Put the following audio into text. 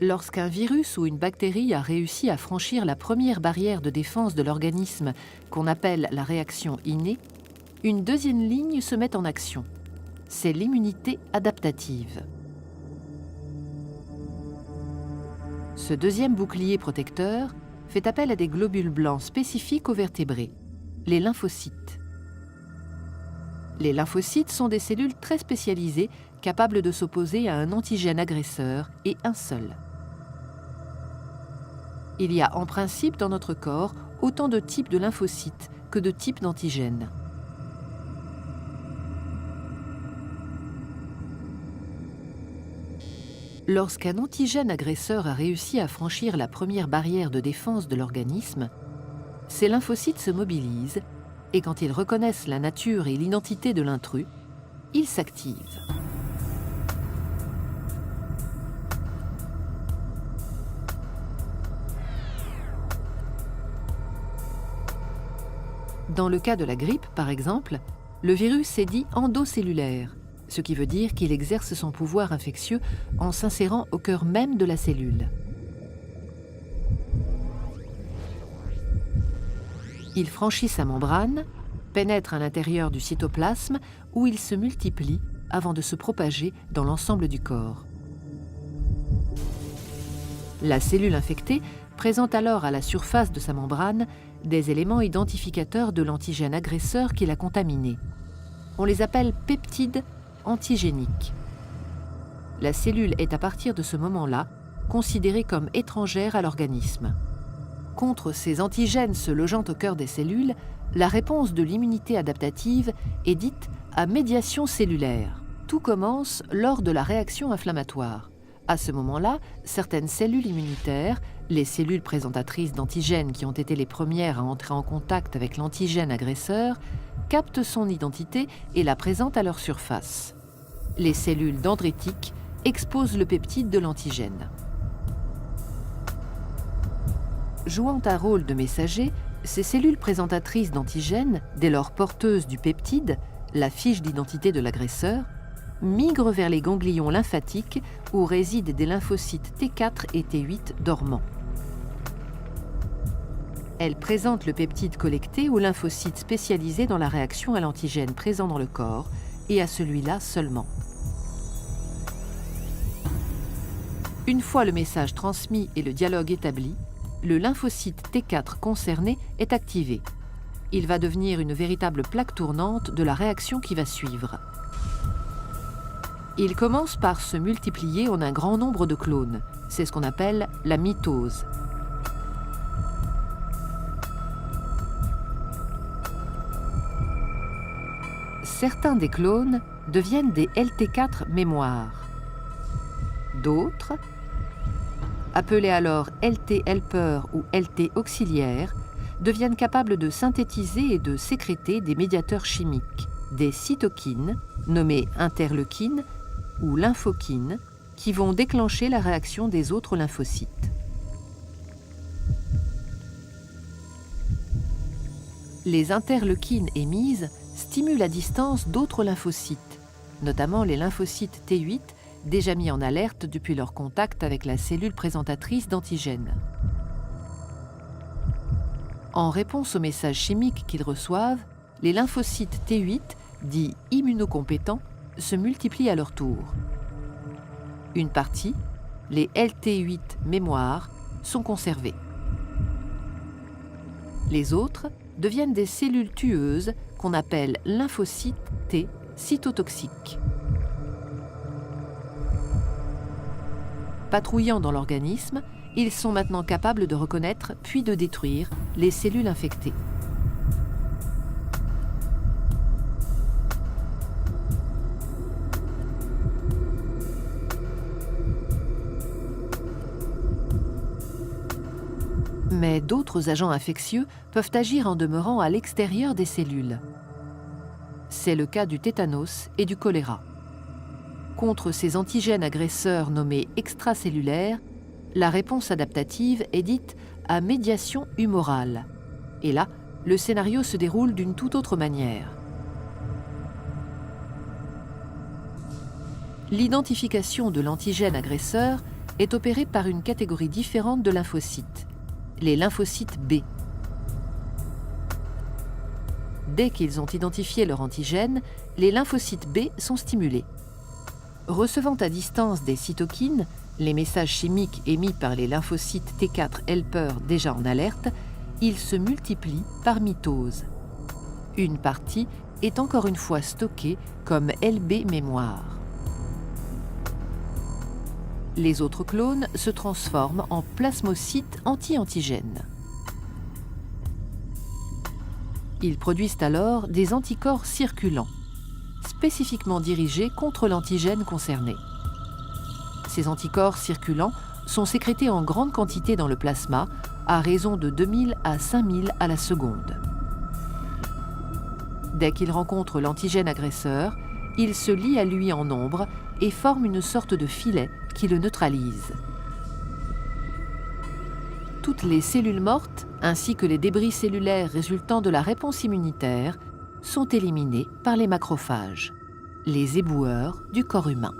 Lorsqu'un virus ou une bactérie a réussi à franchir la première barrière de défense de l'organisme, qu'on appelle la réaction innée, une deuxième ligne se met en action. C'est l'immunité adaptative. Ce deuxième bouclier protecteur fait appel à des globules blancs spécifiques aux vertébrés, les lymphocytes. Les lymphocytes sont des cellules très spécialisées, capables de s'opposer à un antigène agresseur et un seul. Il y a en principe dans notre corps autant de types de lymphocytes que de types d'antigènes. Lorsqu'un antigène agresseur a réussi à franchir la première barrière de défense de l'organisme, ces lymphocytes se mobilisent et quand ils reconnaissent la nature et l'identité de l'intrus, ils s'activent. Dans le cas de la grippe, par exemple, le virus est dit endocellulaire, ce qui veut dire qu'il exerce son pouvoir infectieux en s'insérant au cœur même de la cellule. Il franchit sa membrane, pénètre à l'intérieur du cytoplasme où il se multiplie avant de se propager dans l'ensemble du corps. La cellule infectée présente alors à la surface de sa membrane des éléments identificateurs de l'antigène agresseur qui l'a contaminé. On les appelle peptides antigéniques. La cellule est à partir de ce moment-là considérée comme étrangère à l'organisme. Contre ces antigènes se logeant au cœur des cellules, la réponse de l'immunité adaptative est dite à médiation cellulaire. Tout commence lors de la réaction inflammatoire. À ce moment-là, certaines cellules immunitaires, les cellules présentatrices d'antigènes qui ont été les premières à entrer en contact avec l'antigène agresseur, captent son identité et la présentent à leur surface. Les cellules dendritiques exposent le peptide de l'antigène. Jouant un rôle de messager, ces cellules présentatrices d'antigènes, dès lors porteuses du peptide, la fiche d'identité de l'agresseur, migrent vers les ganglions lymphatiques où résident des lymphocytes T4 et T8 dormants. Elles présentent le peptide collecté aux lymphocytes spécialisés dans la réaction à l'antigène présent dans le corps et à celui-là seulement. Une fois le message transmis et le dialogue établi, le lymphocyte T4 concerné est activé. Il va devenir une véritable plaque tournante de la réaction qui va suivre. Il commence par se multiplier en un grand nombre de clones. C'est ce qu'on appelle la mitose. Certains des clones deviennent des LT4 mémoires. D'autres, appelés alors LT helper ou LT auxiliaires, deviennent capables de synthétiser et de sécréter des médiateurs chimiques, des cytokines, nommées interleukines ou lymphokines, qui vont déclencher la réaction des autres lymphocytes. Les interleukines émises stimulent à distance d'autres lymphocytes, notamment les lymphocytes T8, déjà mis en alerte depuis leur contact avec la cellule présentatrice d'antigènes. En réponse aux messages chimiques qu'ils reçoivent, les lymphocytes T8, dits immunocompétents, se multiplient à leur tour. Une partie, les LT8 mémoires, sont conservées. Les autres deviennent des cellules tueuses qu'on appelle lymphocytes T cytotoxiques. Patrouillant dans l'organisme, ils sont maintenant capables de reconnaître puis de détruire les cellules infectées. Mais d'autres agents infectieux peuvent agir en demeurant à l'extérieur des cellules. C'est le cas du tétanos et du choléra. Contre ces antigènes agresseurs nommés extracellulaires, la réponse adaptative est dite à médiation humorale. Et là, le scénario se déroule d'une toute autre manière. L'identification de l'antigène agresseur est opéré par une catégorie différente de lymphocytes, les lymphocytes B. Dès qu'ils ont identifié leur antigène, les lymphocytes B sont stimulés. Recevant à distance des cytokines, les messages chimiques émis par les lymphocytes T4 helper déjà en alerte, ils se multiplient par mitose. Une partie est encore une fois stockée comme LB mémoire. Les autres clones se transforment en plasmocytes anti-antigènes. Ils produisent alors des anticorps circulants, spécifiquement dirigés contre l'antigène concerné. Ces anticorps circulants sont sécrétés en grande quantité dans le plasma, à raison de 2000 à 5000 à la seconde. Dès qu'ils rencontrent l'antigène agresseur, ils se lient à lui en nombre et forment une sorte de filet qui le neutralise. Toutes les cellules mortes, ainsi que les débris cellulaires résultant de la réponse immunitaire, sont éliminés par les macrophages, les éboueurs du corps humain.